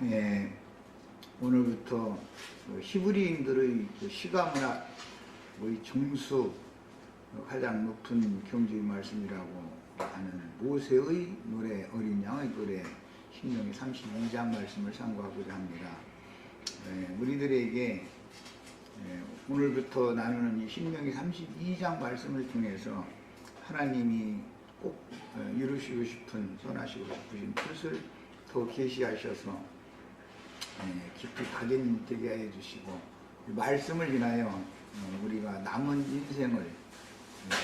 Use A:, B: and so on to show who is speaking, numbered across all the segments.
A: 예, 오늘부터 히브리인들의 시가문학의 정수 가장 높은 경주의 말씀이라고 하는 모세의 노래, 어린 양의 노래, 신명기 32장 말씀을 상고하고자 합니다. 우리들에게 오늘부터 나누는 이 신명기 32장 말씀을 통해서 하나님이 꼭 이루시고 싶은, 선하시고 싶으신 뜻을 더 계시하셔서 깊이 각인되게 해주시고, 말씀을 인하여 우리가 남은 인생을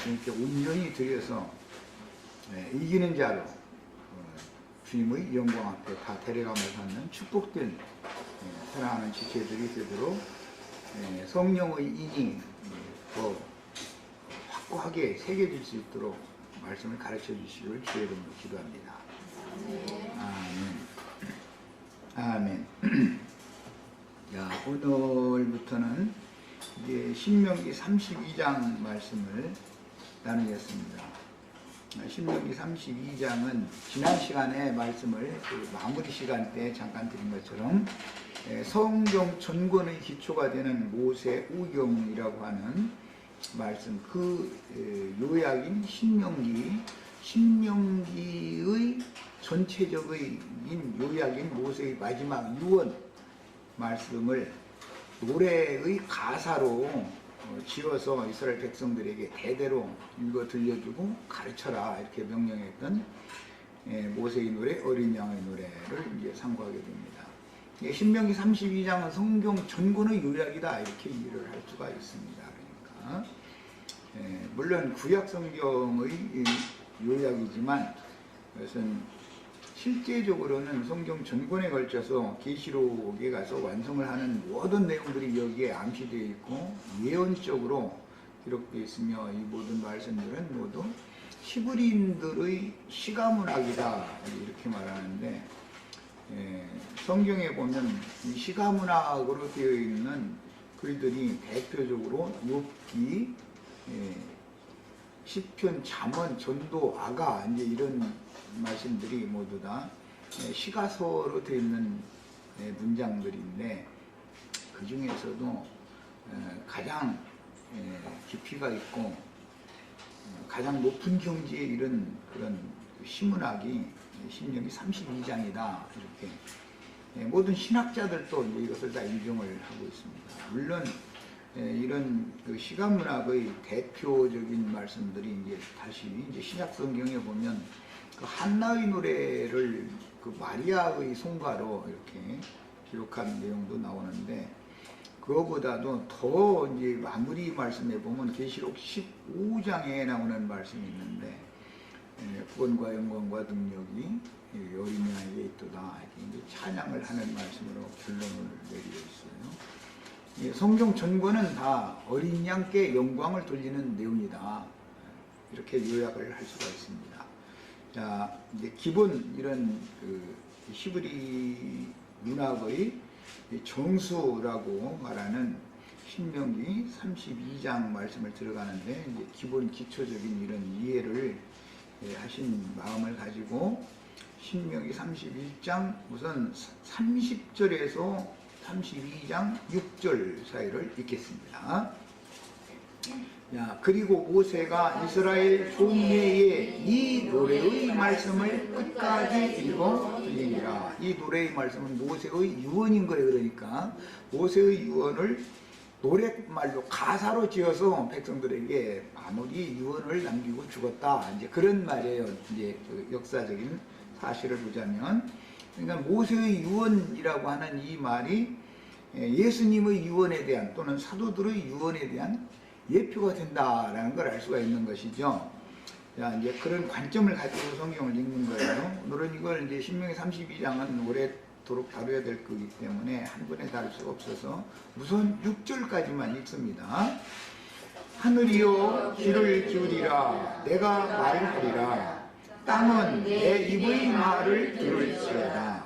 A: 주님께 온전히 드려서 이기는 자로 주님의 영광 앞에 다 데려감을 받는 축복된 사랑하는 지체들이 되도록 성령의 인이 더 확고하게 새겨질 수 있도록 말씀을 가르쳐 주시길 주의 이름으로 기도합니다. 아멘. 아멘. 자, 오늘부터는 이제 신명기 32장 말씀을 나누겠습니다. 신명기 32장은 지난 시간에 말씀을 마무리 시간 때 잠깐 드린 것처럼 성경 전권의 기초가 되는 모세 오경이라고 하는 말씀, 그 요약인 신명기의 전체적인 요약인 모세의 마지막 유언 말씀을 노래의 가사로 지어서 이스라엘 백성들에게 대대로 읽어 들려주고 가르쳐라 이렇게 명령했던 모세의 노래, 어린 양의 노래를 이제 상고하게 됩니다. 신명기 32장은 성경 전권의 요약이다 이렇게 이해를 할 수가 있습니다. 그러니까 물론 구약 성경의 요약이지만 그것은 실제적으로는 성경 전권에 걸쳐서 계시록에 가서 완성을 하는 모든 내용들이 여기에 암시되어 있고 예언적으로 기록되어 있으며, 이 모든 말씀들은 모두 히브리인들의 시가문학이다 이렇게 말하는데, 성경에 보면 이 시가문학으로 되어 있는 글들이 대표적으로 욥기, 시편, 잠언, 전도, 아가 이제 이런 말씀들이 모두 다 시가서로 되어 있는 문장들인데, 그 중에서도 가장 깊이가 있고 가장 높은 경지에 이른 그런 신문학이 신명기 32장이다 이렇게 모든 신학자들도 이제 이것을 다 인정을 하고 있습니다. 물론 이런 그 시가문학의 대표적인 말씀들이 이제 다시 이제 신약 성경에 보면 그 한나의 노래를 그 마리아의 송가로 이렇게 기록한 내용도 나오는데, 그거보다도 더 이제 마무리 말씀에 보면 계시록 15장에 나오는 말씀이 있는데, 구원과 영광과 능력이 어린 양에게 있도다 이렇게 이제 찬양을 하는 말씀으로 결론을 내리고 있어요. 성경 전권은 다 어린 양께 영광을 돌리는 내용이다 이렇게 요약을 할 수가 있습니다. 자, 이제 기본 이런 그 히브리 문학의 정수라고 말하는 신명기 32장 말씀을 들어가는데, 이제 기본 기초적인 이런 이해를 하신 마음을 가지고 신명기 31장 우선 30절에서 32장 6절 사이를 읽겠습니다. 야, 그리고 모세가 이스라엘 총회에 이 노래의 말씀을 끝까지 읽어 들리니라. 이 노래의 말씀은 모세의 유언인 거예요. 그러니까 모세의 유언을 노랫말로 가사로 지어서 백성들에게 마무리 유언을 남기고 죽었다 이제 그런 말이에요. 이제 그 역사적인 사실을 보자면, 그러니까 모세의 유언이라고 하는 이 말이 예수님의 유언에 대한 또는 사도들의 유언에 대한 예표가 된다라는 걸 알 수가 있는 것이죠. 자, 이제 그런 관점을 가지고 성경을 읽는 거예요. 오늘은 이걸 이제 신명기 32장은 오래도록 다뤄야 될 거기 때문에 한 번에 다룰 수가 없어서 우선 6절까지만 읽습니다. 하늘이여 귀를 기울이라, 내가 말하리라. 땅은 내 입의 말을 들을지어다.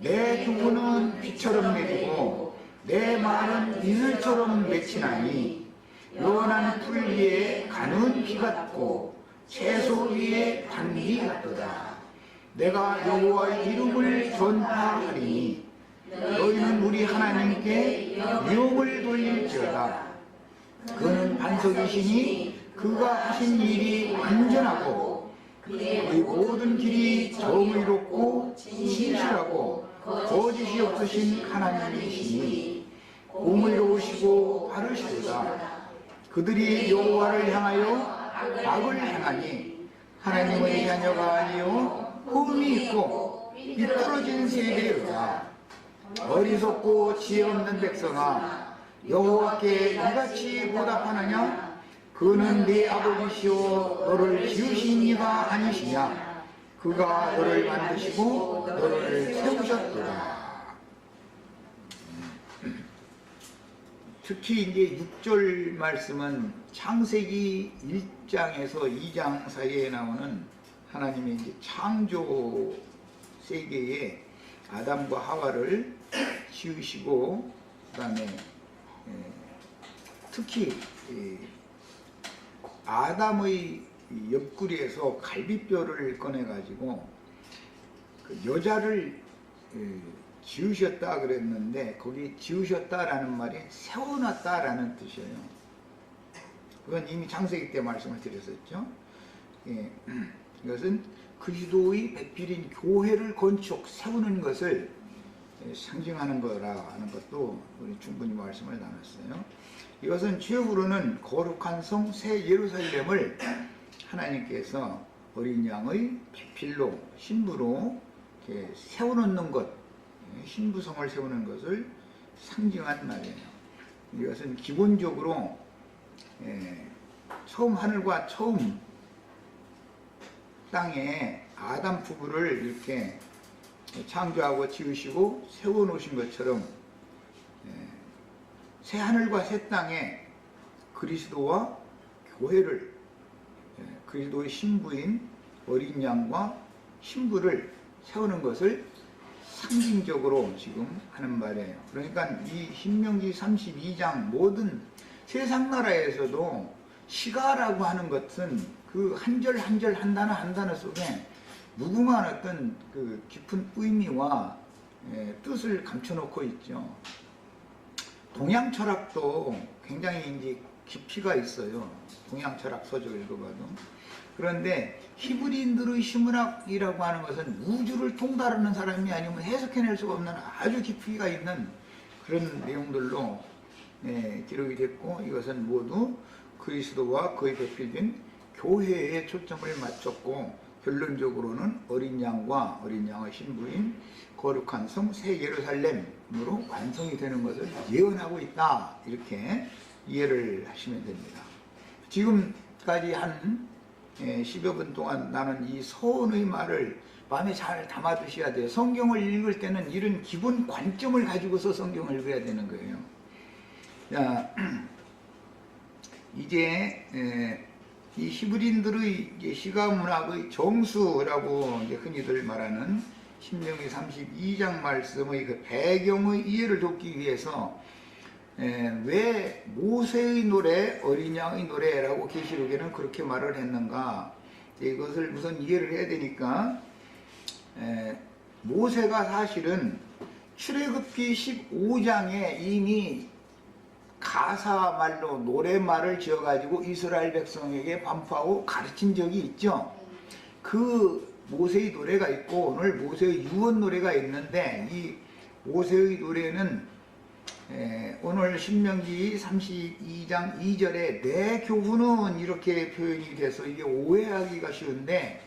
A: 내 두부는 비처럼 내리고 내 말은 이슬처럼 맺히나니, 연한 풀 위에 가는 비 같고 채소 위에 단비 같도다. 내가 여호와의 이름을 전파하리니 저희는 우리 하나님께 영을 돌릴지어다. 그는 반석이시니 그가 하신 일이 완전하고 그의 모든 길이 정의롭고 진실하고 거짓이 없으신 하나님이시니 공의로우시고 바르시도다. 그들이 여호와를 향하여 악을 행하니 하나님의 자녀가 아니요 흠이 있고 비뚤어진 세대여다. 어리석고 지혜 없는 백성아, 여호와께 이같이 보답하느냐? 그는 네 아버지시오 너를 지으신 이가 아니시냐? 그가 너를 만드시고 너를 세우셨도다. 특히 이제 6절 말씀은 창세기 1장에서 2장 사이에 나오는 하나님의 이제 창조 세계에 아담과 하와를 지으시고, 그 다음에 특히 아담의 옆구리에서 갈비뼈를 꺼내가지고 그 여자를 지으셨다 그랬는데, 거기 지으셨다라는 말이 세워놨다라는 뜻이에요. 그건 이미 창세기 때 말씀을 드렸었죠. 이것은 그리스도의 배필인 교회를 건축 세우는 것을 상징하는 거라는 것도 우리 충분히 말씀을 나눴어요. 이것은 최후로는 거룩한 성 새 예루살렘을 하나님께서 어린 양의 배필로 신부로 이렇게 세워놓는 것, 신부성을 세우는 것을 상징한 말이에요. 이것은 기본적으로 처음 하늘과 처음 땅에 아담 부부를 이렇게 창조하고 지으시고 세워놓으신 것처럼 새 하늘과 새 땅에 그리스도와 교회를, 그리스도의 신부인 어린 양과 신부를 세우는 것을 상징적으로 지금 하는 말이에요. 그러니까 이 신명기 32장 모든 세상 나라에서도 시가라고 하는 것은 그 한 절 한 절 한 단어 한 단어 속에 무궁한 어떤 그 깊은 의미와 뜻을 감춰놓고 있죠. 동양 철학도 굉장히 이제 깊이가 있어요. 동양 철학 서적 읽어봐도. 그런데 히브리인들의 신문학이라고 하는 것은 우주를 통달하는 사람이 아니면 해석해낼 수가 없는 아주 깊이가 있는 그런 내용들로 기록이 됐고, 이것은 모두 그리스도와 그의 배필된 교회에 초점을 맞췄고, 결론적으로는 어린 양과 어린 양의 신부인 거룩한 성 새 예루살렘으로 완성이 되는 것을 예언하고 있다, 이렇게 이해를 하시면 됩니다. 지금까지 한 10여 분 동안 나는 이 서원의 말을 마음에 잘 담아두셔야 돼요. 성경을 읽을 때는 이런 기본 관점을 가지고서 성경을 읽어야 되는 거예요. 자, 이제 이 히브리인들의 시가문학의 정수라고 이제 흔히들 말하는 신명기 32장 말씀의 그 배경의 이해를 돕기 위해서 왜 모세의 노래, 어린 양의 노래라고 계시록에는 그렇게 말을 했는가, 이것을 우선 이해를 해야 되니까, 모세가 사실은 출애굽기 15장에 이미 가사말로 노래말을 지어가지고 이스라엘 백성에게 반포하고 가르친 적이 있죠. 그 모세의 노래가 있고 오늘 모세의 유언 노래가 있는데, 이 모세의 노래는 오늘 신명기 32장 2절에 내 교훈은 이렇게 표현이 돼서 이게 오해하기가 쉬운데,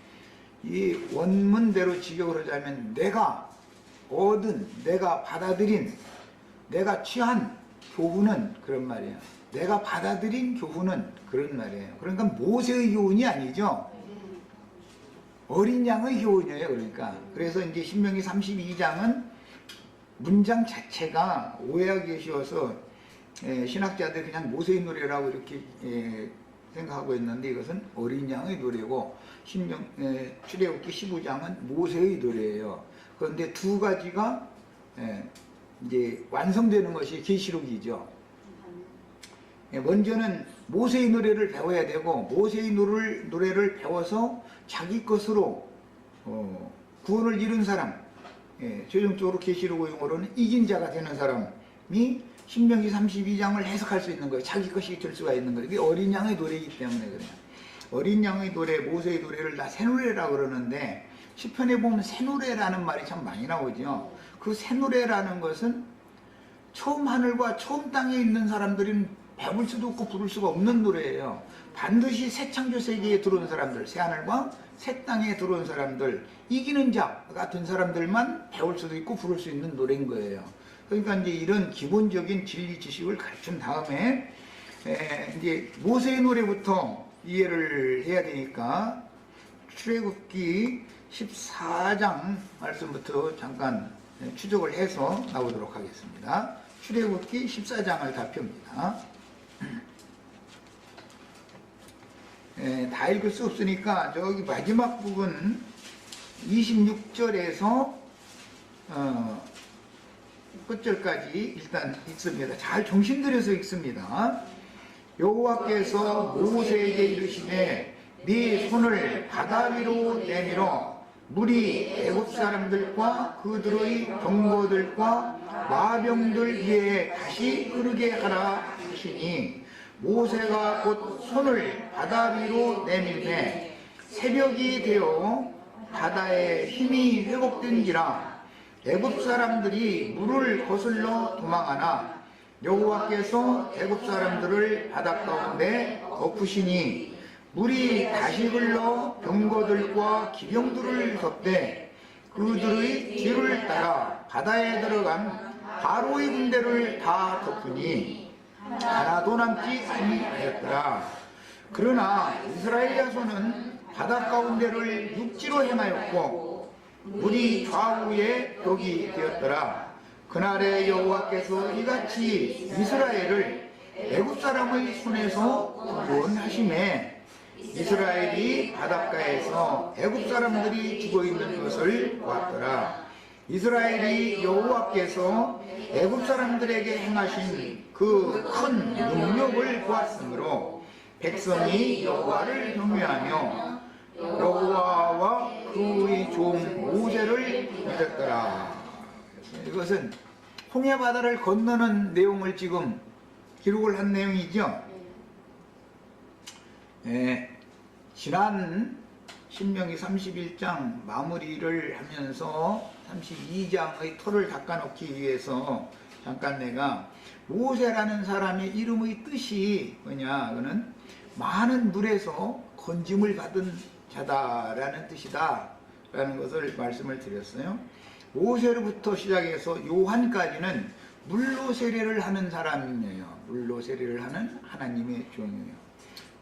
A: 이 원문대로 직역을 하자면 내가 얻은, 내가 받아들인, 내가 취한 교훈은, 그런 말이에요. 내가 받아들인 교훈은, 그런 말이에요. 그러니까 모세의 교훈이 아니죠. 어린 양의 교훈이에요. 그러니까 그래서 이제 신명기 32장은 문장 자체가 오해하기 쉬워서 신학자들 그냥 모세의 노래라고 이렇게 생각하고 있는데, 이것은 어린 양의 노래고 출애굽기 15장은 모세의 노래예요. 그런데 두 가지가 이제 완성되는 것이 계시록이죠. 먼저는 모세의 노래를 배워야 되고, 모세의 노래를 배워서 자기 것으로 구원을 이룬 사람, 최종적으로 계시록용어로는 이긴 자가 되는 사람이 신명기 32장을 해석할 수 있는 거예요. 자기 것이 될 수가 있는 거예요. 이게 어린 양의 노래이기 때문에 그래요. 어린 양의 노래, 모세의 노래를 다 새노래라고 그러는데 시편에 보면 새노래라는 말이 참 많이 나오죠. 그 새노래라는 것은 처음 하늘과 처음 땅에 있는 사람들은 배울 수도 없고 부를 수가 없는 노래예요. 반드시 새 창조 세계에 들어온 사람들, 새 하늘과 새 땅에 들어온 사람들, 이기는 자 같은 사람들만 배울 수도 있고 부를 수 있는 노래인 거예요. 그러니까 이제 이런 기본적인 진리 지식을 가르친 다음에 이제 모세의 노래부터 이해를 해야 되니까 출애굽기 14장 말씀부터 잠깐 추적을 해서 나오도록 하겠습니다. 출애굽기 14장을 다 펴니다. 다 읽을 수 없으니까 저기 마지막 부분 26절에서 끝절까지 일단 읽습니다. 잘 정신 들여서 읽습니다. 여호와께서 모세에게 이르시되 네 손을 바다 위로 내밀어 물이 애굽 사람들과 그들의 병거들과 마병들 위에 다시 흐르게 하라 하시니 모세가 곧 손을 바다 위로 내밀매 새벽이 되어 바다의 힘이 회복된지라 애굽 사람들이 물을 거슬러 도망하나 여호와께서 애굽 사람들을 바다 가운데 엎으시니 물이 다시 흘러 병거들과 기병들을 덮되 그들의 뒤를 따라 바다에 들어간 바로의 군대를 다 덮으니 하나도 남지 아니하였더라. 그러나 이스라엘 자손은 바다 가운데를 육지로 행하였고 물이 좌우에 벽이 되었더라. 그날에 여호와께서 이같이 이스라엘을 애굽 사람의 손에서 구원하시매 이스라엘이 바닷가에서 애굽 사람들이 죽어있는 것을 보았더라. 이스라엘이 여호와께서 애굽 사람들에게 행하신 그 큰 능력을 보았으므로 백성이 여호와를 경외하며 여호와와 그의 종 모세를 믿었더라. 이것은 홍해 바다를 건너는 내용을 지금 기록을 한 내용이죠. 지난 신명기 31장 마무리를 하면서 32장의 터를 닦아놓기 위해서 잠깐 내가 모세라는 사람의 이름의 뜻이 뭐냐, 그는 많은 물에서 건짐을 받은 자다라는 뜻이다 라는 것을 말씀을 드렸어요. 모세로부터 시작해서 요한까지는 물로 세례를 하는 사람이에요. 물로 세례를 하는 하나님의 종이에요.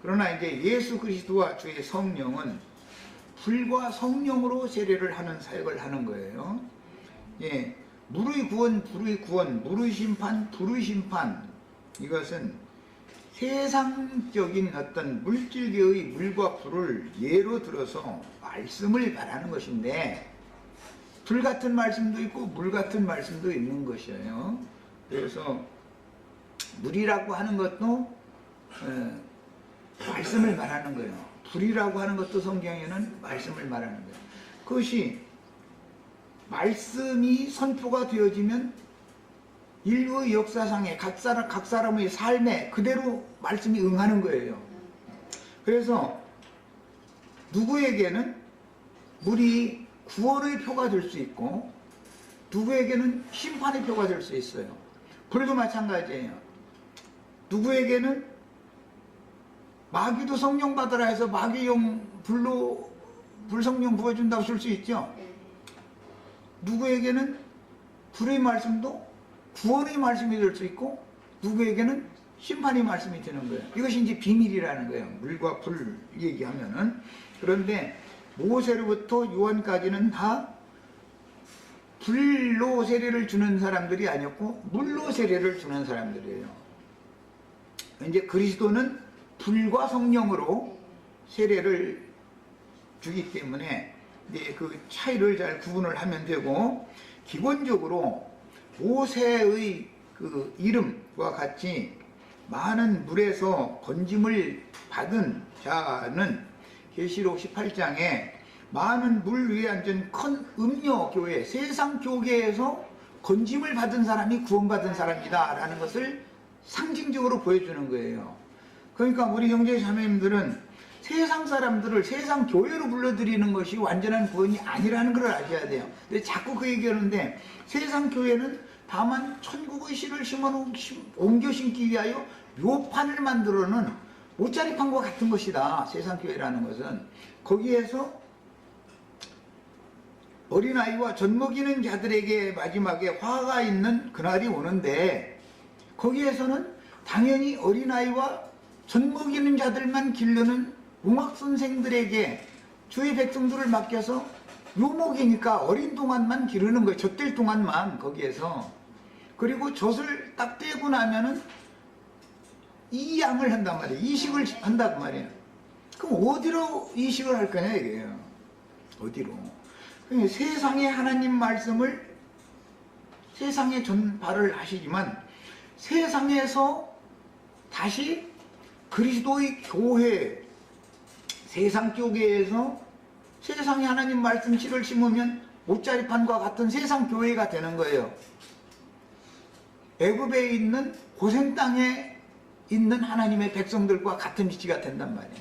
A: 그러나 이제 예수 그리스도와 주의 성령은 불과 성령으로 세례를 하는 사역을 하는 거예요. 물의 구원, 불의 구원, 물의 심판, 불의 심판, 이것은 세상적인 어떤 물질계의 물과 불을 예로 들어서 말씀을 말하는 것인데, 불 같은 말씀도 있고 물 같은 말씀도 있는 것이에요. 그래서 물이라고 하는 것도 말씀을 말하는 거예요. 불이라고 하는 것도 성경에는 말씀을 말하는 거예요. 그것이 말씀이 선포가 되어지면 인류의 역사상에 각 사람의 삶에 그대로 말씀이 응하는 거예요. 그래서 누구에게는 물이 구원의 표가 될 수 있고 누구에게는 심판의 표가 될 수 있어요. 불도 마찬가지예요. 누구에게는 마귀도 성령 받으라 해서 마귀용 불로 불성령 부어준다고 쓸 수 있죠. 누구에게는 불의 말씀도 구원의 말씀이 될 수 있고 누구에게는 심판의 말씀이 되는 거예요. 이것이 이제 비밀이라는 거예요. 물과 불 얘기하면은. 그런데 모세로부터 요한까지는 다 불로 세례를 주는 사람들이 아니었고 물로 세례를 주는 사람들이에요. 이제 그리스도는 불과 성령으로 세례를 주기 때문에 이제 그 차이를 잘 구분을 하면 되고, 기본적으로 모세의 그 이름과 같이 많은 물에서 건짐을 받은 자는 계시록 18장에 많은 물 위에 앉은 큰 음녀 교회, 세상 교계에서 건짐을 받은 사람이 구원받은 사람이다 라는 것을 상징적으로 보여주는 거예요. 그러니까 우리 형제 자매님들은 세상 사람들을 세상 교회로 불러들이는 것이 완전한 구원이 아니라는 걸 아셔야 돼요. 근데 자꾸 그 얘기하는데, 세상 교회는 다만 천국의 씨를 옮겨 심기 위하여 묘판을 만들어 놓은 못자리판과 같은 것이다. 세상 교회라는 것은 거기에서 어린아이와 젖먹이는 자들에게 마지막에 화가 있는 그날이 오는데, 거기에서는 당연히 어린아이와 젖먹이는 자들만 기르는 웅학선생들에게 주의 백성들을 맡겨서 묘목이니까 어린 동안만 기르는 거예요. 젖될 동안만 거기에서. 그리고 젖을 딱 떼고 나면은 이양을 한단 말이에요. 이식을 한단 말이에요. 그럼 어디로 이식을 할 거냐 이게요. 어디로. 세상에 하나님 말씀을 세상에 전파를 하시지만 세상에서 다시 그리스도의 교회, 세상 교계에서 세상에 하나님 말씀 씨를 심으면 못자리판과 같은 세상 교회가 되는 거예요. 애굽에 있는 고센 땅에 있는 하나님의 백성들과 같은 위치가 된단 말이에요.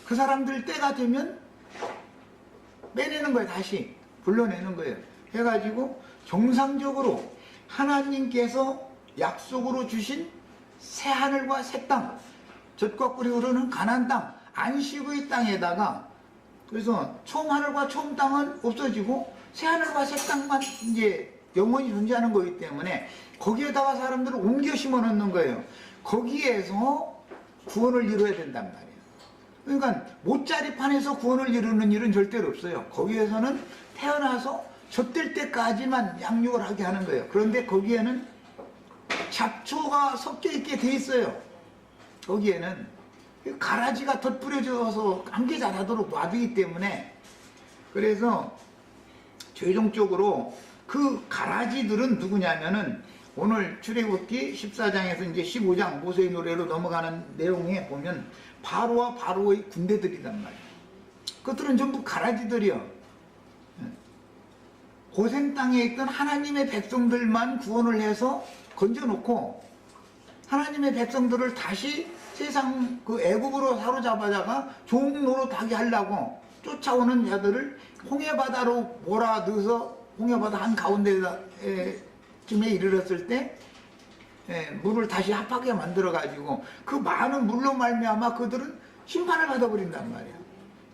A: 그 사람들 때가 되면 빼내는 거예요. 다시 불러내는 거예요. 해가지고 정상적으로 하나님께서 약속으로 주신 새하늘과 새 땅, 젖과 꿀이 흐르는 가나안 땅, 안식의 땅에다가, 그래서 처음 하늘과 처음 땅은 없어지고 새하늘과 새 땅만 이제 영원히 존재하는 거기 때문에 거기에다가 사람들을 옮겨 심어 놓는 거예요. 거기에서 구원을 이루어야 된단 말이에요. 그러니까 못자리판에서 구원을 이루는 일은 절대로 없어요. 거기에서는 태어나서 젖될 때까지만 양육을 하게 하는 거예요. 그런데 거기에는 잡초가 섞여 있게 돼 있어요. 거기에는 가라지가 덧뿌려져서 함께 자라도록 놔두기 때문에, 그래서 최종적으로 그 가라지들은 누구냐면은 오늘 출애굽기 14장에서 이제 15장 모세의 노래로 넘어가는 내용에 보면 바로와 바로의 군대들이란 말이에요. 그것들은 전부 가라지들이요. 고센 땅에 있던 하나님의 백성들만 구원을 해서 건져놓고 하나님의 백성들을 다시 세상 그 애국으로 사로잡아다가 종로로 타게 하려고 쫓아오는 자들을 홍해바다로 몰아넣어서 홍해바다 한가운데쯤에 이르렀을 때 물을 다시 합하게 만들어 가지고 그 많은 물로 말미암아 그들은 심판을 받아버린단 말이야.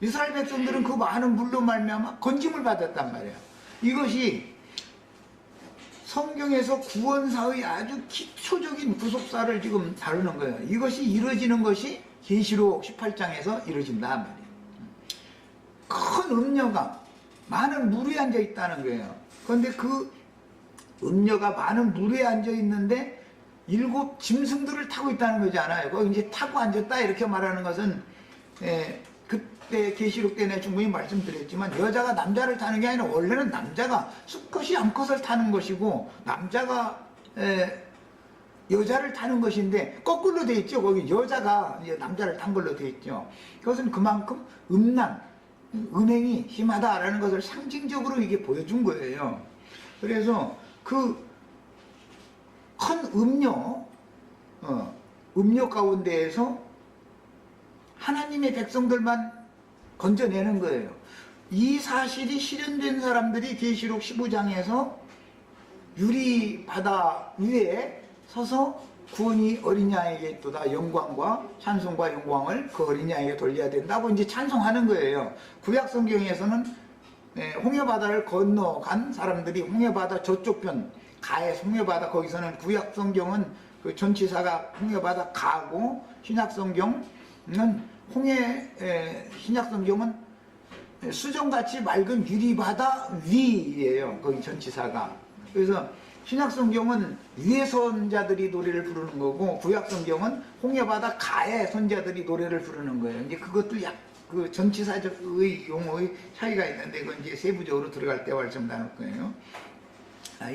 A: 이스라엘 백성들은 그 많은 물로 말미암아 건짐을 받았단 말이야. 이것이 성경에서 구원사의 아주 기초적인 구속사를 지금 다루는 거예요. 이것이 이루어지는 것이 계시록 18장에서 이루어진다 말이에요. 큰 음녀가 많은 물에 앉아 있다는 거예요. 그런데 그 음녀가 많은 물에 앉아 있는데 7 짐승들을 타고 있다는 거잖아요. 거기 이제 타고 앉았다 이렇게 말하는 것은 그때 계시록 때 내가 충분히 말씀드렸지만 여자가 남자를 타는 게 아니라 원래는 남자가 수컷이 암컷을 타는 것이고 남자가 여자를 타는 것인데 거꾸로 돼 있죠. 거기 여자가 이제 남자를 탄 걸로 돼 있죠. 그것은 그만큼 음란, 음행이 심하다라는 것을 상징적으로 이게 보여준 거예요. 그래서 그 큰 음료 가운데에서 하나님의 백성들만 건져내는 거예요. 이 사실이 실현된 사람들이 계시록 15장에서 유리바다 위에 서서 구원이 어린 양에게 또다 영광과 찬송과 영광을 그 어린 양에게 돌려야 된다고 이제 찬송하는 거예요. 구약 성경에서는 홍해바다를 건너간 사람들이 홍해바다 저쪽 편 가에 홍해바다, 거기서는 구약 성경은 그 전치사가 홍해바다 가고 신약 성경은 신약 성경은 수정같이 맑은 유리바다 위예요. 거기 전치사가. 그래서 신약 성경은 위에 선자들이 노래를 부르는 거고 구약 성경은 홍해바다 가에 선자들이 노래를 부르는 거예요. 이제 그것도 그 전치사적의 용어의 차이가 있는데 그건 이제 세부적으로 들어갈 때 말씀 나눌 거예요.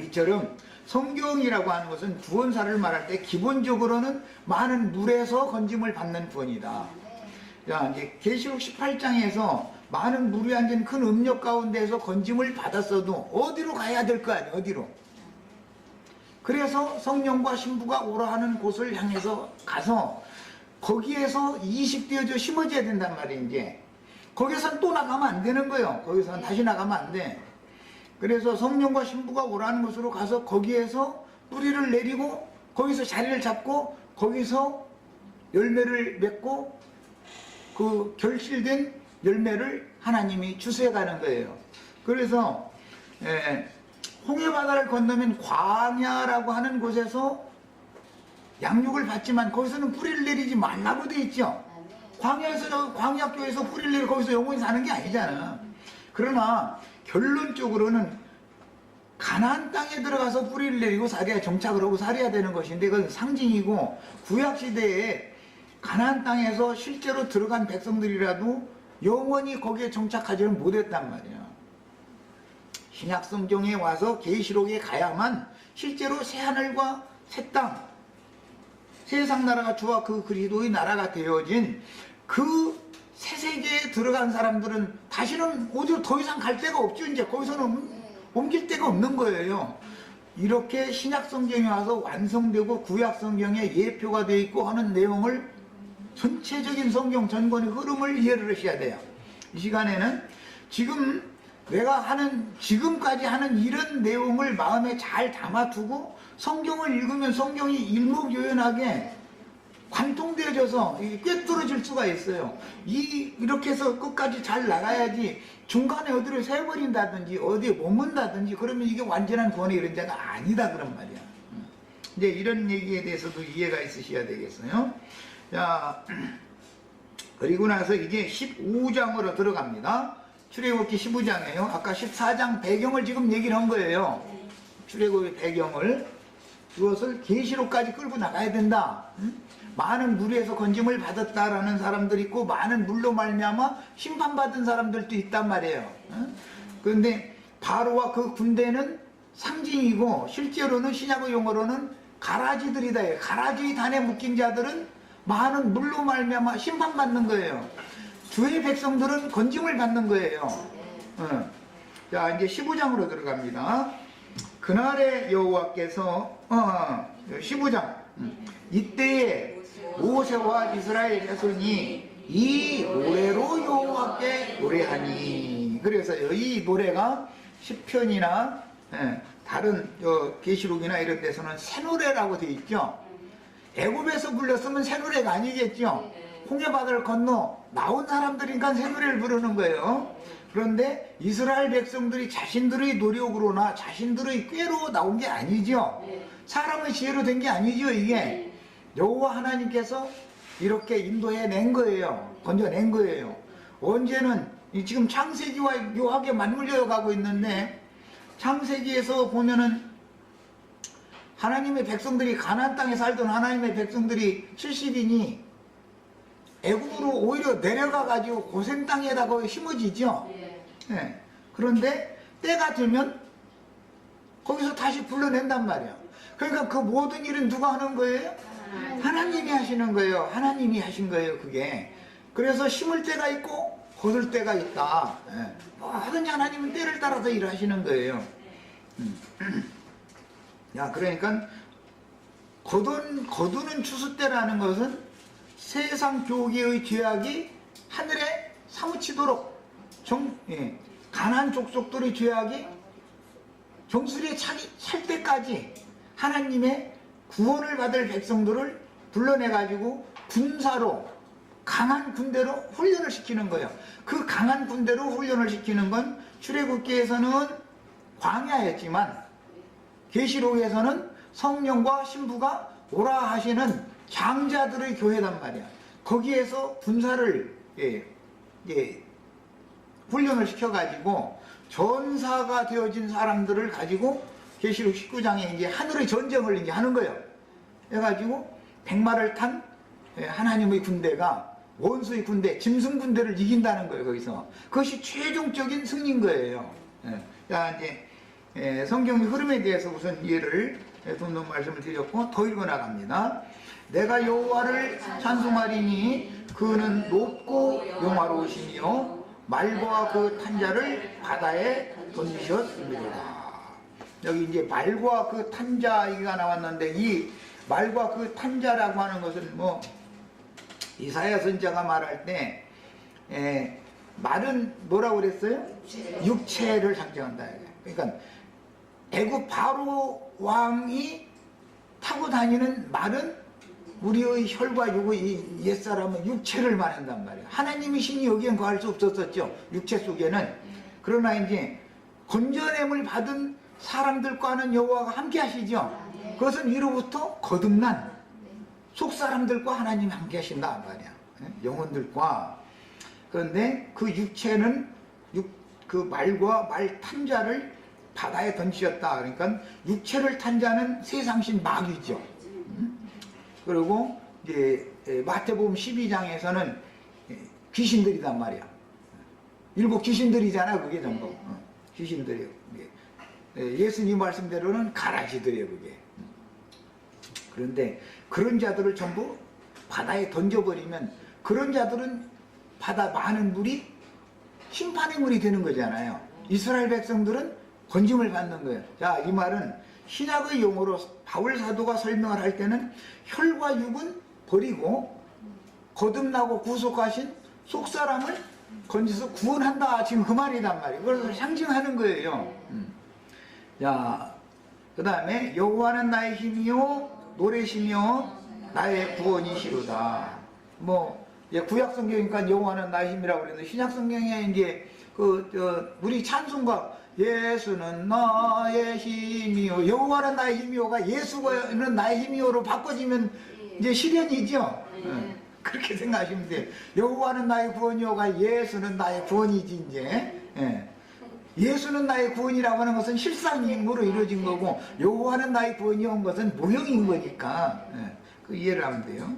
A: 이처럼 성경이라고 하는 것은 구원사를 말할 때 기본적으로는 많은 물에서 건짐을 받는 구원이다. 자, 이제 계시록 18장에서 많은 물이 앉은 큰 음력 가운데에서 건짐을 받았어도 어디로 가야 될 거 아니에요. 어디로. 그래서 성령과 신부가 오라 하는 곳을 향해서 가서 거기에서 이식되어져 심어져야 된단 말이에요. 이제 거기선 또 나가면 안 되는 거예요. 거기선 다시 나가면 안 돼. 그래서 성령과 신부가 오라는 곳으로 가서 거기에서 뿌리를 내리고 거기서 자리를 잡고 거기서 열매를 맺고 그 결실된 열매를 하나님이 주수해 가는 거예요. 그래서 홍해바다를 건너면 광야라고 하는 곳에서 양육을 받지만 거기서는 뿌리를 내리지 말라고 돼 있죠. 광야에서 광야교에서 뿌리를 내리고 거기서 영원히 사는 게 아니잖아. 그러나 결론적으로는 가나안 땅에 들어가서 뿌리를 내리고 살아야 정착을 하고 살아야 되는 것인데 그건 상징이고 구약시대에 가나안 땅에서 실제로 들어간 백성들이라도 영원히 거기에 정착하지는 못했단 말이야. 신약성경에 와서 계시록에 가야만 실제로 새하늘과 새 땅, 세상 나라가 주와 그 그리스도의 나라가 되어진 그 새 세계에 들어간 사람들은 다시는 어디로 더 이상 갈 데가 없죠. 이제 거기서는 옮길 데가 없는 거예요. 이렇게 신약성경에 와서 완성되고 구약성경에 예표가 되어 있고 하는 내용을 전체적인 성경 전권의 흐름을 이해를 하셔야 돼요. 이 시간에는 지금 내가 하는 지금까지 하는 이런 내용을 마음에 잘 담아두고 성경을 읽으면 성경이 일목요연하게 관통되어져서 꿰뚫어질 수가 있어요. 이렇게 해서 끝까지 잘 나가야지 중간에 어디로 새버린다든지 어디에 머문다든지 그러면 이게 완전한 구원의 이른자가 아니다 그런 말이야. 이제 이런 얘기에 대해서도 이해가 있으셔야 되겠어요. 자, 그리고 나서 이제 15장으로 들어갑니다. 출애굽기 15장이에요. 아까 14장 배경을 지금 얘기를 한 거예요. 출애굽의 배경을. 그것을 계시록까지 끌고 나가야 된다. 많은 물에서 건짐을 받았다라는 사람들이 있고 많은 물로 말미암아 심판받은 사람들도 있단 말이에요. 그런데 바로와 그 군대는 상징이고 실제로는 신약의 용어로는 가라지들이다. 가라지의 단에 묶인 자들은 많은 물로 말미암아 심판받는 거예요. 주의 백성들은 건짐을 받는 거예요. 자, 이제 15장으로 들어갑니다. 그날의 여호와께서 15장 이때에 모세와 이스라엘 자손이 이 노래로 여호와께 노래하니. 그래서 이 노래가 시편이나 다른 계시록이나 이런 데서는 새 노래라고 되어 있죠. 애굽에서 불렀으면 새 노래가 아니겠죠. 홍해바다를 건너 나온 사람들이니까 새 노래를 부르는 거예요. 그런데 이스라엘 백성들이 자신들의 노력으로나 자신들의 꾀로 나온 게 아니죠. 사람의 지혜로 된 게 아니죠. 이게 여호와 하나님께서 이렇게 인도해 낸 거예요. 건져낸 거예요. 언제는 지금 창세기와 묘하게 맞물려 가고 있는데 창세기에서 보면은 하나님의 백성들이 가나안 땅에 살던 하나님의 백성들이 70인이 애굽으로 오히려 내려가 가지고 고생 땅에다가 심어지죠. 네. 그런데 때가 되면 거기서 다시 불러낸단 말이야. 그러니까 그 모든 일은 누가 하는 거예요? 하나님이 하시는 거예요. 하나님이 하신 거예요. 그게. 그래서 심을 때가 있고 거둘 때가 있다. 네. 뭐든지 하나님은 때를 따라서 일하시는 거예요. 야, 그러니까 거두는 추수 때라는 것은 세상 교계의 죄악이 하늘에 사무치도록 가나안 족속들의 죄악이 정수리에 찰 때까지 하나님의 구원을 받을 백성들을 불러내가지고 군사로 강한 군대로 훈련을 시키는 거예요. 그 강한 군대로 훈련을 시키는 건 출애굽기에서는 광야였지만 계시록에서는 성령과 신부가 오라 하시는 장자들의 교회란 말이야. 거기에서 군사를 훈련을 시켜가지고 전사가 되어진 사람들을 가지고 계시록 19장에 이제 하늘의 전쟁을 이제 하는 거예요. 해가지고 백마를 탄 하나님의 군대가 원수의 군대, 짐승 군대를 이긴다는 거예요. 거기서 그것이 최종적인 승리인 거예요. 자, 이제 성경의 흐름에 대해서 우선 이해를 돕는 말씀을 드렸고 더 읽어 나갑니다. 내가 여호와를 찬송하리니 그는 높고 영화로우시며 말과 그 탄자를 바다에 던지셨습니다. 여기 이제 말과 그 탄자가 나왔는데, 이 말과 그 탄자라고 하는 것은 뭐 이사야 선지자가 말할 때 말은 뭐라고 그랬어요? 육체를 상징한다. 그러니까 애굽 바로 왕이 타고 다니는 말은 우리의 혈과 육의 옛사람은 육체를 말한단 말이에요. 하나님의 신이 여기엔 거할 수 없었었죠. 육체 속에는. 그러나 이제 건져냄을 받은 사람들과는 여호와가 함께 하시죠. 그것은 위로부터 거듭난 속사람들과 하나님이 함께 하신다 말이야. 영혼들과. 그런데 그 육체는 그 말과 말 탄자를 바다에 던지셨다. 그러니까 육체를 탄 자는 세상신 마귀죠. 그리고 이제 마태복음 12장에서는 귀신들이단 말이야. 일곱 귀신들이잖아. 그게 전부 귀신들이에요. 예수님 말씀대로는 가라지들이에요. 그게. 그런데 그런 자들을 전부 바다에 던져버리면 그런 자들은 바다 많은 물이 심판의 물이 되는 거잖아요. 이스라엘 백성들은 건짐을 받는 거예요. 자, 이 말은 신약의 용어로 바울 사도가 설명을 할 때는 혈과 육은 버리고 거듭나고 구속하신 속사람을 건져서 구원한다. 지금 그 말이란 말이에요. 그걸 상징하는 거예요. 자, 그 다음에 여호와는 나의 힘이요 노래시며 나의 구원이시로다. 뭐 구약 성경이니까 여호와는 나의 힘이라고 그랬는데 신약 성경에 이제 우리 찬송가 예수는 나의 힘이요 여호와는 나의 힘이요가 예수는 나의 힘이요로 바꿔지면 이제 실현이죠. 그렇게 생각하시면 돼요. 여호와는 나의 구원이요가 예수는 나의 구원이지 이제. 예수는 나의 구원이라고 하는 것은 실상임으로 이루어진 거고 여호와는 나의 구원이 온 것은 모형인 거니까 그 이해를 하면 돼요.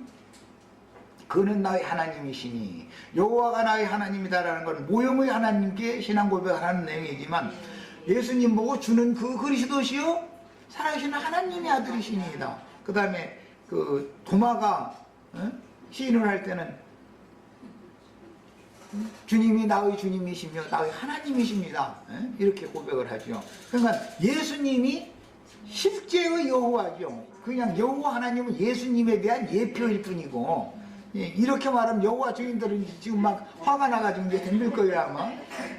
A: 그는 나의 하나님이시니 여호와가 나의 하나님이다라는 건 모형의 하나님께 신앙 고백을 하는 내용이지만 예수님 보고 주는 그 그리스도시요 살아계신 하나님의 아들이시니이다. 그 다음에 그 도마가 시인을 할 때는 주님이 나의 주님이시며 나의 하나님이십니다. 이렇게 고백을 하죠. 그러니까 예수님이 실제의 여호와죠. 그냥 여호와 하나님은 예수님에 대한 예표일 뿐이고 이렇게 말하면 여호와 증인들은 지금 막 화가 나가지고 이제 덤빌 거예요 아마.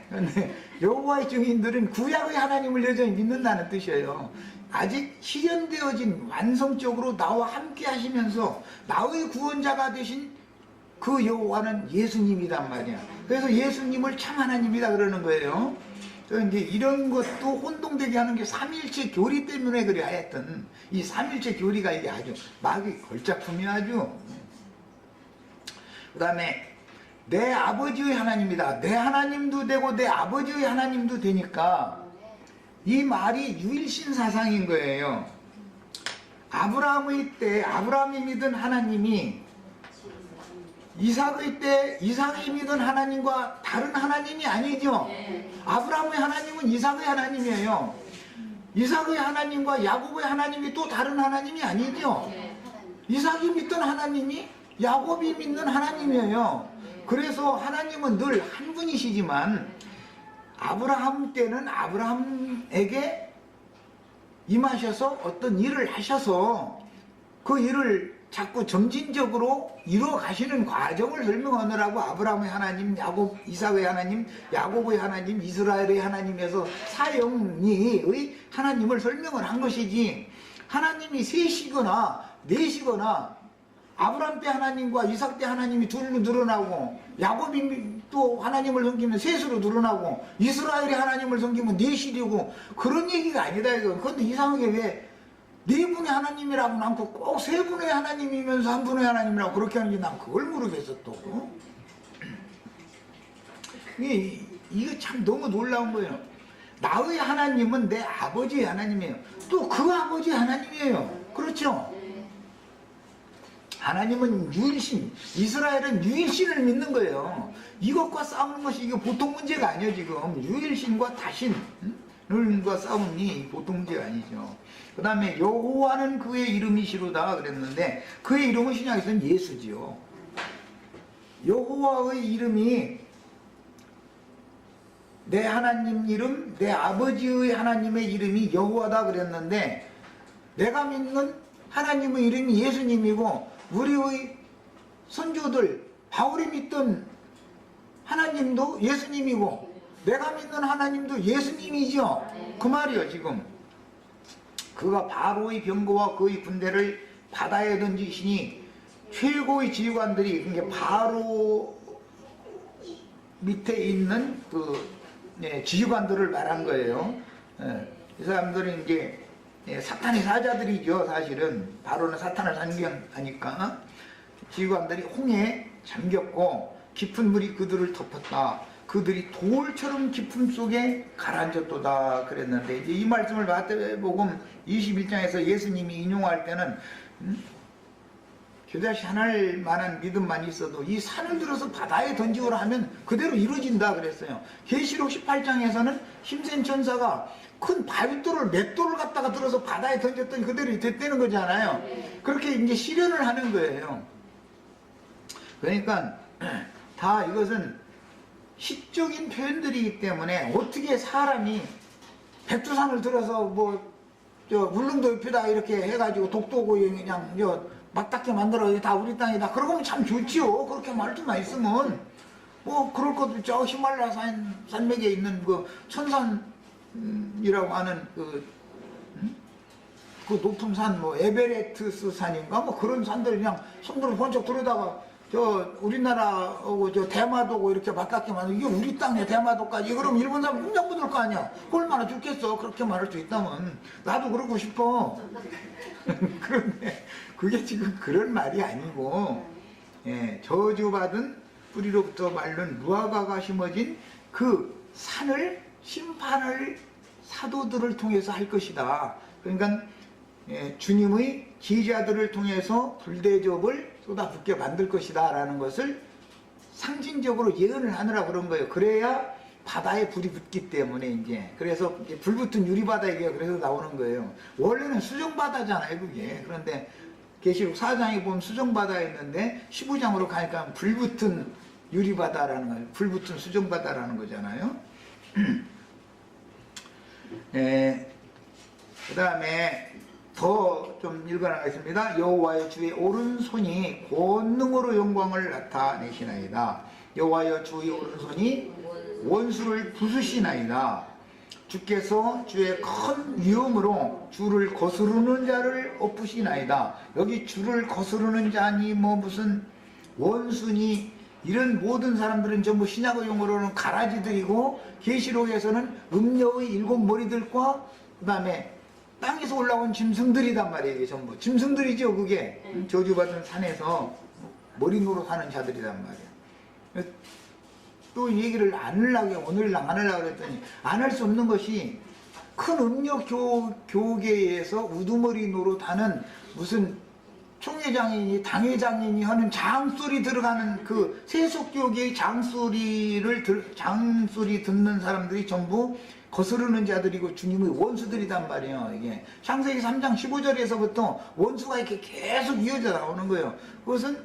A: 그런데 여호와의 증인들은 구약의 하나님을 여전히 믿는다는 뜻이에요. 아직 실현되어진 완성적으로 나와 함께 하시면서 나의 구원자가 되신 그 여호와는 예수님이란 말이야. 그래서 예수님을 참 하나님이다 그러는 거예요. 이제 이런 것도 혼동되게 하는 게 삼일체 교리 때문에 그래 하였던 이 삼일체 교리가 이게 아주 막이 걸작품이 아주. 그 다음에 내 아버지의 하나님이다. 내 하나님도 되고 내 아버지의 하나님도 되니까 이 말이 유일신 사상인 거예요. 아브라함의 때 아브라함이 믿은 하나님이 이삭의 때 이삭이 믿은 하나님과 다른 하나님이 아니죠. 아브라함의 하나님은 이삭의 하나님이에요. 이삭의 하나님과 야곱의 하나님이 또 다른 하나님이 아니죠. 이삭이 믿던 하나님이 야곱이 믿는 하나님이에요. 그래서 하나님은 늘 한 분이시지만 아브라함 때는 아브라함에게 임하셔서 어떤 일을 하셔서 그 일을 자꾸 점진적으로 이루어 가시는 과정을 설명하느라고 아브라함의 하나님, 야곱, 이삭의 하나님, 야곱의 하나님, 이스라엘의 하나님에서 사형리의 하나님을 설명을 한 것이지 하나님이 셋이거나 넷이거나 아브라함 때 하나님과 이삭 때 하나님이 둘로 늘어나고 야곱이 또 하나님을 섬기면 셋으로 늘어나고 이스라엘이 하나님을 섬기면 넷이 되고 그런 얘기가 아니다 이거. 그런데 이상하게 왜 네 분의 하나님이라고 남고 꼭 세 분의 하나님이면서 한 분의 하나님이라고 그렇게 하는지 난 그걸 모르겠어 또. 이게 참 너무 놀라운 거예요. 나의 하나님은 내 아버지의 하나님이에요. 또 그 아버지 하나님이에요. 그렇죠? 하나님은 유일신, 이스라엘은 유일신을 믿는 거예요. 이것과 싸우는 것이 이게 보통 문제가 아니에요 지금. 유일신과 다신과 싸움이 보통 문제가 아니죠. 그 다음에 여호와는 그의 이름이시로다 그랬는데 그의 이름은 신약에서는 예수지요. 여호와의 이름이 내 하나님 이름, 내 아버지의 하나님의 이름이 여호와다 그랬는데, 내가 믿는 하나님의 이름이 예수님이고, 우리의 선조들 바울이 믿던 하나님도 예수님이고, 내가 믿는 하나님도 예수님이죠. 그 말이요. 지금 그가 바로의 병거와 그의 군대를 바다에 던지시니 최고의 지휘관들이, 그러니까 바로 밑에 있는 그 지휘관들을 말한 거예요. 이 사람들은 이제 사탄의 사자들이죠. 사실은 바로는 사탄을 상징하니까. 지휘관들이 홍해에 잠겼고 깊은 물이 그들을 덮었다. 그들이 돌처럼 깊음 속에 가라앉았도다 그랬는데, 이제 이 말씀을 마태복음 21장에서 예수님이 인용할 때는 그다시 하늘 만한 믿음만 있어도 이 산을 들어서 바다에 던지오라 하면 그대로 이루어진다 그랬어요. 계시록 18장에서는 힘센 천사가 큰 바위돌을 맷돌을 갖다가 들어서 바다에 던졌더니 그대로 됐다는 거잖아요. 그렇게 이제 실현을 하는 거예요. 그러니까 다 이것은 시적인 표현들이기 때문에, 어떻게 사람이 백두산을 들어서 울릉도 옆에다 이렇게 해가지고 독도고 그냥 맞닿게 만들어 다 우리 땅이다 그러면 참 좋지요. 그렇게 말투만 있으면 그럴 것도 저 히말라야 산맥에 있는 그 천산이라고 하는 그 높은 산 에베레스트 산인가 그런 산들 그냥 손으로 번쩍 들어다가 우리나라하고 대마도고 이렇게 맞닿게 만들어, 이게 우리 땅이야 대마도까지. 그럼 일본 사람 공장 붙을 거 아니야. 얼마나 좋겠어. 그렇게 말할 수 있다면. 나도 그러고 싶어. 그런데 그게 지금 그런 말이 아니고, 저주받은 뿌리로부터 마른 무화과가 심어진 그 산을, 심판을 사도들을 통해서 할 것이다. 그러니까 주님의 제자들을 통해서 불대접을 쏟아붓게 만들 것이다 라는 것을 상징적으로 예언을 하느라 그런 거예요. 그래야 바다에 불이 붙기 때문에 그래서 불 붙은 유리바다 얘기가 그래서 나오는 거예요. 원래는 수정바다잖아요 그게. 그런데 계시록 4장에 보면 수정바다에 있는데 15장으로 가니까 불 붙은 유리바다라는 거예요. 불 붙은 수정바다라는 거잖아요. 그 다음에 더 좀 읽어나가겠습니다. 여호와의 주의 오른손이 권능으로 영광을 나타내시나이다. 여호와의 주의 오른손이 원수를 부수시나이다. 주께서 주의 큰 위엄으로 주를 거스르는 자를 엎으시나이다. 여기 주를 거스르는 자니 무슨 원수니, 이런 모든 사람들은 전부 신약의 용어로는 가라지들이고, 계시록에서는 음녀의 7 머리들과 그 다음에 땅에서 올라온 짐승들이단 말이에요. 이게 전부 짐승들이죠. 그게 저주받은 산에서 머리 노릇 하는 자들이란 말이에요. 또 얘기를 안 하려고, 오늘랑 안 하려고 그랬더니 안 할 수 없는 것이, 큰 음력 교계에서 우두머리 노릇하는 무슨 총회장이니 당회장이니 하는 장소리 들어가는 그 세속교계의 장소리 듣는 사람들이 전부 거스르는 자들이고 주님의 원수들이단 말이에요. 이게 창세기 3장 15절에서부터 원수가 이렇게 계속 이어져 나오는 거예요. 그것은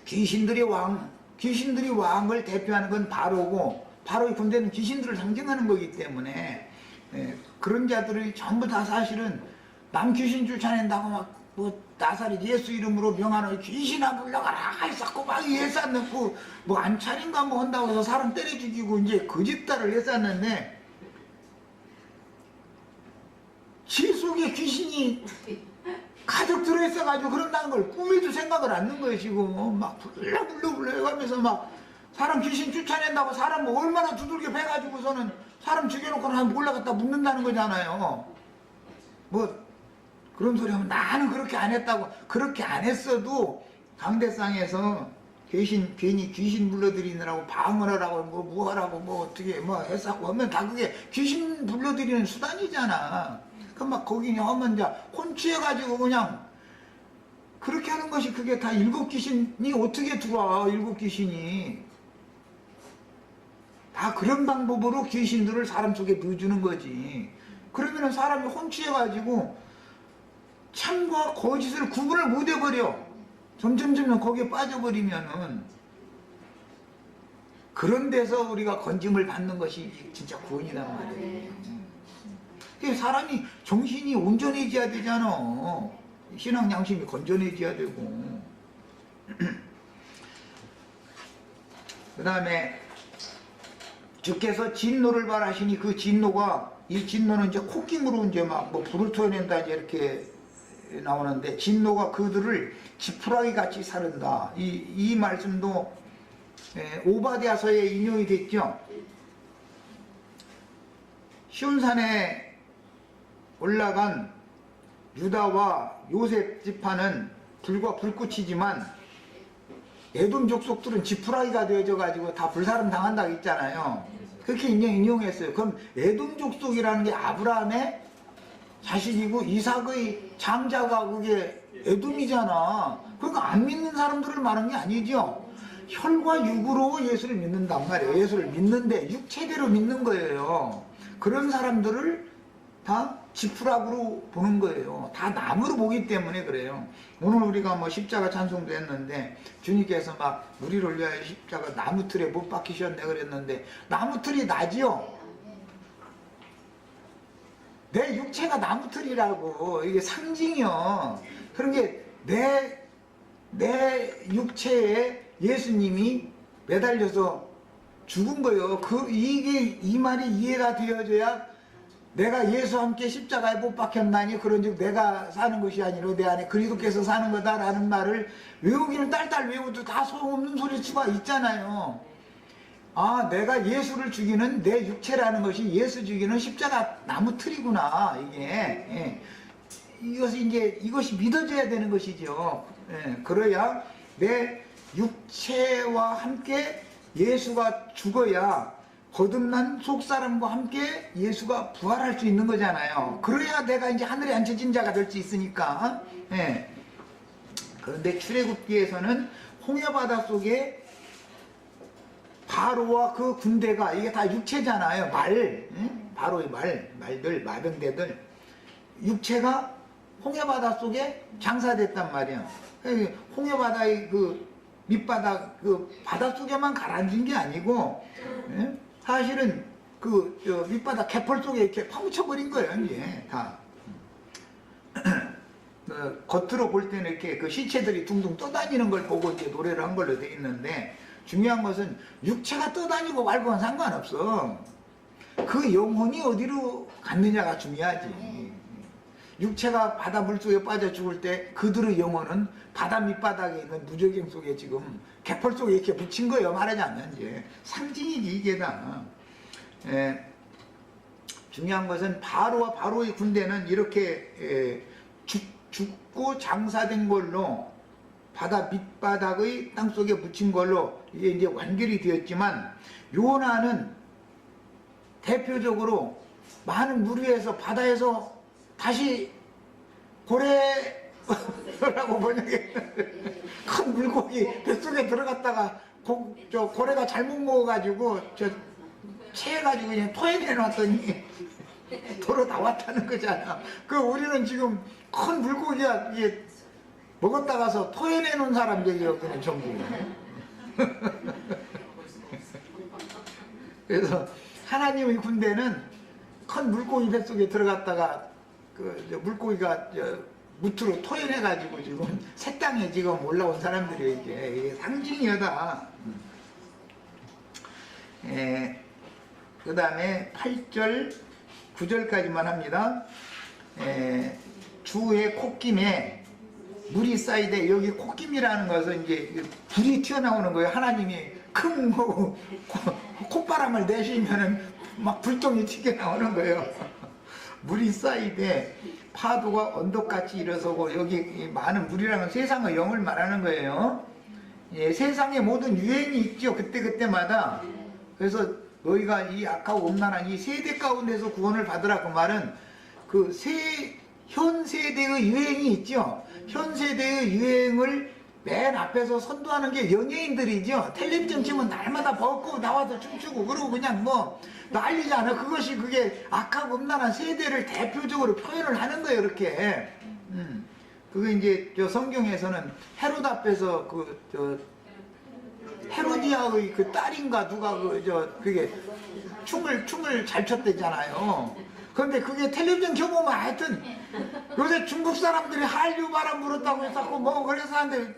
A: 귀신들의 왕을 대표하는 건 바로고, 바로의 군대는 귀신들을 상징하는 거기 때문에 그런 자들이 전부 다 사실은 남 귀신 쫓아낸다고 나사렛 예수 이름으로 명하는 귀신아 물러가라 했었고 예산 넣고 안차린가 한다고 해서 사람 때려 죽이고 이제 거짓말을 했었는데, 지 속에 귀신이 가득 들어있어가지고 그런다는 걸 꿈에도 생각을 안 하는 거예요. 지금 불러 하면서 사람 귀신 쫓아낸다고 사람 얼마나 두들겨 패가지고서는 사람 죽여놓고 한 올라갔다 묻는다는 거잖아요. 그런 소리 하면 나는 그렇게 안 했다고. 그렇게 안 했어도 강대상에서 괜히 귀신 불러들이느라고 방을 하라고 뭐하라고 어떻게 했었고 하면 다 그게 귀신 불러들이는 수단이잖아. 그럼 거기 하면 이제 혼취해가지고 그냥 그렇게 하는 것이, 그게 다 7 귀신이 어떻게 들어와. 7 귀신이 다 그런 방법으로 귀신들을 사람 속에 넣어주는 거지. 그러면은 사람이 혼취해가지고 참과 거짓을 구분을 못 해버려. 점점 거기에 빠져버리면은. 그런 데서 우리가 건짐을 받는 것이 진짜 구원이란 말이에요. 사람이 정신이 온전해져야 되잖아. 신앙 양심이 건전해져야 되고. 그 다음에 주께서 진노를 발하시니 그 진노가, 이 진노는 이제 콧김으로 이제 막 뭐 불을 토해낸다 이렇게 나오는데, 진노가 그들을 지푸라기 같이 사른다. 이 말씀도 오바댜서에 인용이 됐죠. 시온산에 올라간 유다와 요셉 지파는 불과 불꽃이지만 에돔 족속들은 지푸라기가 되어져 가지고 다 불사름 당한다고 했잖아요. 그렇게 인용했어요. 그럼 에돔 족속이라는 게 아브라함의 자식이고 이삭의 장자가 그게 에돔이잖아. 그러니까 안 믿는 사람들을 말한 게 아니죠. 혈과 육으로 예수를 믿는단 말이에요. 예수를 믿는데 육체대로 믿는 거예요. 그런 사람들을 다 지푸라기로 보는 거예요. 다 나무로 보기 때문에 그래요. 오늘 우리가 뭐 십자가 찬송도 했는데 주님께서 막 우리를 위하여 십자가 나무 틀에 못 박히셨네 그랬는데, 나무 틀이 나지요. 내 육체가 나무 틀이라고. 이게 상징이요. 그런 게 내 육체에 예수님이 매달려서 죽은 거예요. 이 말이 이해가 되어져야 내가 예수와 함께 십자가에 못 박혔나니 그런즉 내가 사는 것이 아니라 내 안에 그리스도께서 사는 거다라는 말을 외우기는 딸딸 외워도 다 소용없는 소리일 수가 있잖아요. 아, 내가 예수를 죽이는 내 육체라는 것이 예수 죽이는 십자가 나무 틀이구나. 이게 이것이 믿어져야 되는 것이죠. 그래야 내 육체와 함께 예수가 죽어야 거듭난 속사람과 함께 예수가 부활할 수 있는 거잖아요. 그래야 내가 이제 하늘에 앉혀진 자가 될 수 있으니까. 그런데 출애굽기에서는 홍해바다 속에 바로와 그 군대가, 이게 다 육체잖아요. 바로의 말들, 마병대들, 육체가 홍해바다 속에 장사됐단 말이야. 홍해바다의 그 밑바닥, 그 바닷속에만 가라앉은 게 아니고, 사실은 그 밑바닥 개펄 속에 이렇게 파묻혀버린 거예요. 이제 다. 겉으로 볼 때는 이렇게 그 시체들이 둥둥 떠다니는 걸 보고 이제 노래를 한 걸로 돼 있는데, 중요한 것은 육체가 떠다니고 말고는 상관없어. 그 영혼이 어디로 갔느냐가 중요하지. 육체가 바다 물속에 빠져 죽을 때 그들의 영혼은 바다 밑바닥에 있는 무저갱 속에 지금 개펄 속에 이렇게 묻힌 거예요. 말하자면 이제 상징이지 이게 다. 중요한 것은 바로와 바로의 군대는 이렇게 죽고 장사된 걸로 바다 밑바닥의 땅속에 묻힌 걸로 이게 이제 완결이 되었지만, 요나는 대표적으로 많은 물 위에서 바다에서 다시 고래라고 번역했는데, 큰 물고기 뱃속에 들어갔다가 고래가 잘못 먹어가지고 체해가지고 그냥 토해내놨더니 도로 나왔다는 거잖아. 우리는 지금 큰 물고기가 이게 먹었다가서 토해내놓은 사람들이요, 그냥 전부. 그래서 하나님의 군대는 큰 물고기 뱃속에 들어갔다가 물고기가 무트로 토해내가지고 지금 새 땅에 지금 올라온 사람들이 이게 상징이다. 그 다음에 8절, 9절까지만 합니다. 주의 콧김에 물이 쌓이되, 여기 콧김이라는 것은 이제 불이 튀어나오는 거예요. 하나님이 큰 콧바람을 내쉬면은 막 불똥이 튀겨나오는 거예요. 물이 쌓이되 파도가 언덕같이 일어서고, 여기 많은 물이라는 세상의 영을 말하는 거예요. 세상에 모든 유행이 있죠. 그때마다. 그래서 너희가 이 악하고 음란한 이 세대 가운데서 구원을 받으라. 그 말은 현 세대의 유행이 있죠. 현 세대의 유행을 맨 앞에서 선도하는 게 연예인들이죠. 텔레비전 치면 날마다 벗고 나와서 춤추고 그러고 그냥 뭐 난리잖아. 그게 악하고 음란한 세대를 대표적으로 표현을 하는 거예요. 이렇게. 그게 이제 성경에서는 헤롯 앞에서 헤로디아의 그 딸인가 누가 그게 춤을 잘 췄대잖아요. 그런데 그게 텔레비전 켜보면 하여튼 요새 중국 사람들이 한류 바람 불었다고 해서 뭐 그래서 하는데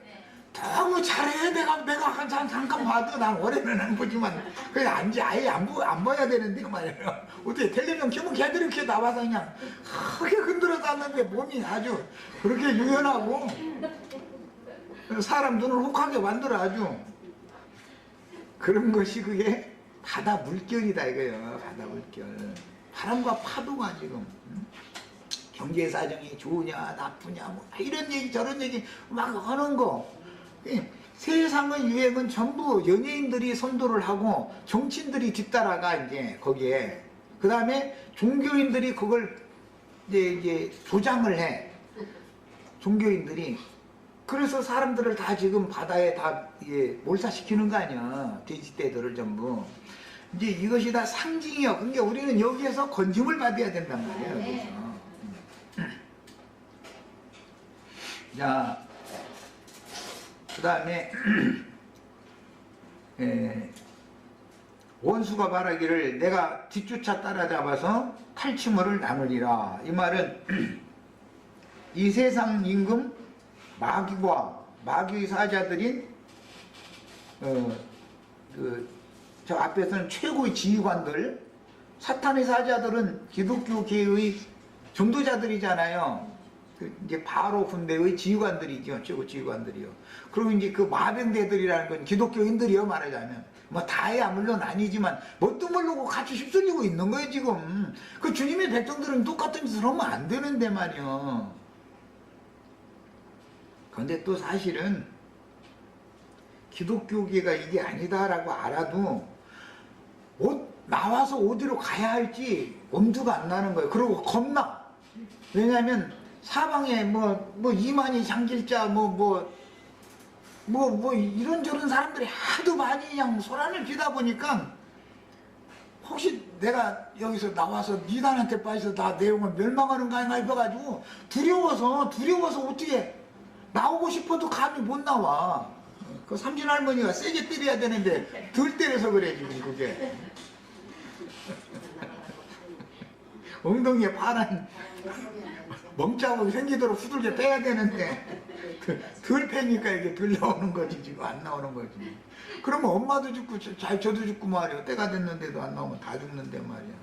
A: 너무 잘해. 내가 잠깐 봐도 난 올해는 안 보지만 그냥 아예 안 봐야 되는데 말이에요. 어떻게 텔레비전 켜면 걔들이 이렇게 나와서 그냥 크게 흔들어서 왔는데 몸이 아주 그렇게 유연하고 사람 눈을 혹하게 만들어 아주 그런 것이 그게 바다 물결이다 이거예요. 바다 물결. 바람과 파도가 지금 경제 사정이 좋으냐 나쁘냐 뭐 이런 얘기 저런 얘기 막 하는 거. 세상의 유행은 전부 연예인들이 선도를 하고 정치인들이 뒤따라가 이제 거기에 그 다음에 종교인들이 그걸 이제 조장을 해. 종교인들이. 그래서 사람들을 다 지금 바다에 다 몰사시키는 거 아니야. 돼지떼들을 전부. 이제 이것이 다 상징이요. 그러니까 우리는 여기에서 건짐을 받아야 된단 말이에요. 여기서. 자, 그 다음에 원수가 말하기를 내가 뒷주차 따라잡아서 탈취물을 나누리라. 이 말은 이 세상 임금 마귀와 마귀의 사자들인 저 앞에서는 최고의 지휘관들, 사탄의 사자들은 기독교계의 전도자들이잖아요. 이제 바로 군대의 지휘관들이죠. 최고 지휘관들이요. 그리고 이제 그 마병대들이라는 건 기독교인들이요. 말하자면 뭐 다야 물론 아니지만 뭣도 모르고 같이 휩쓸리고 있는 거예요 지금. 그 주님의 백성들은 똑같은 짓을 하면 안 되는데 말이요. 그런데 또 사실은 기독교계가 이게 아니다라고 알아도 나와서 어디로 가야 할지 엄두가 안 나는 거예요. 그리고 겁나. 왜냐하면 사방에 뭐 이만희 장길자 뭐 이런저런 사람들이 하도 많이 그냥 소란을 피다 보니까 혹시 내가 여기서 나와서 니단한테 빠져서 나 내용을 멸망하는 거 아닌가 해가지고 두려워서 어떻게 나오고 싶어도 감이 못 나와. 그 삼진 할머니가 세게 때려야 되는데 덜 때려서 그래 지금 그게. 엉덩이에 파란 멍자국이 생기도록 후들겨 빼야 되는데 덜 패니까 이게 덜 나오는 거지 지금 안 나오는 거지. 그러면 엄마도 죽고 잘 저도 죽고 말이야. 때가 됐는데도 안 나오면 다 죽는데 말이야.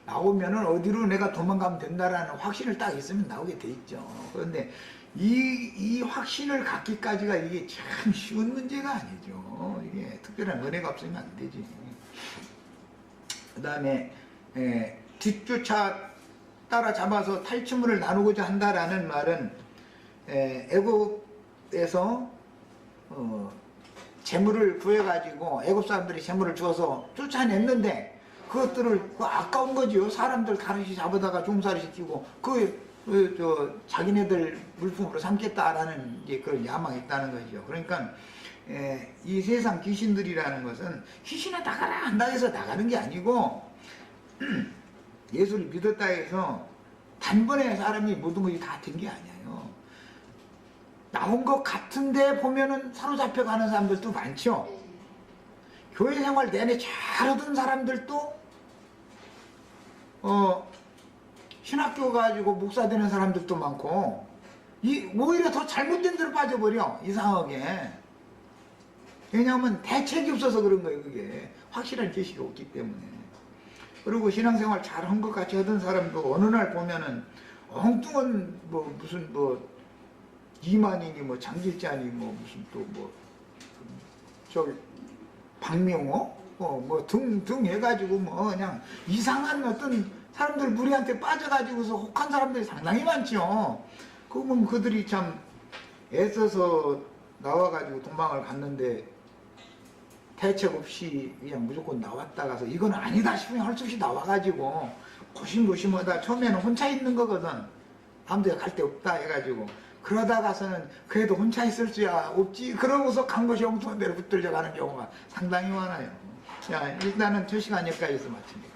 A: 나오면은 어디로 내가 도망가면 된다라는 확신을 딱 있으면 나오게 돼 있죠. 그런데 이 확신을 갖기까지가 이게 참 쉬운 문제가 아니죠. 이게 특별한 은혜가 없으면 안 되지. 그 다음에 뒷주차 따라잡아서 탈취물을 나누고자 한다라는 말은 애굽에서 재물을 구해가지고 애굽 사람들이 재물을 주어서 쫓아냈는데 그것들을 아까운 거지요. 사람들 가르치 잡아다가 종살이 시키고 자기네들 물품으로 삼겠다라는 이제 그런 야망이 있다는 거죠. 그러니까 이 세상 귀신들이라는 것은 귀신아 나가라 한다 해서 나가는 게 아니고 예수를 믿었다 해서 단번에 사람이 모든 것이 다 된 게 아니에요. 나온 것 같은데 보면은 사로잡혀 가는 사람들도 많죠. 교회 생활 내내 잘하던 사람들도 신학교 가지고 목사 되는 사람들도 많고 오히려 더 잘못된 데로 빠져버려 이상하게. 왜냐하면 대책이 없어서 그런 거예요. 그게 확실한 지식이 없기 때문에. 그리고 신앙생활 잘한 것 같이 하던 사람도 어느 날 보면은 엉뚱한 무슨 이만희니 장길자니 무슨 저기 박명호 등 해가지고 그냥 이상한 어떤 사람들 무리한테 빠져가지고서 혹한 사람들이 상당히 많죠. 그거 보면 그들이 참 애써서 나와가지고 도망을 갔는데 대책 없이 그냥 무조건 나왔다 가서 이건 아니다 싶으면 할 수 없이 나와가지고 고심고심하다 처음에는 혼자 있는 거거든. 아무데나 갈 데 없다 해가지고 그러다 가서는 그래도 혼자 있을 수야 없지 그러고서 간 것이 엉뚱한 데로 붙들려 가는 경우가 상당히 많아요. 자, 일단은 2시간 여기까지서 마칩니다.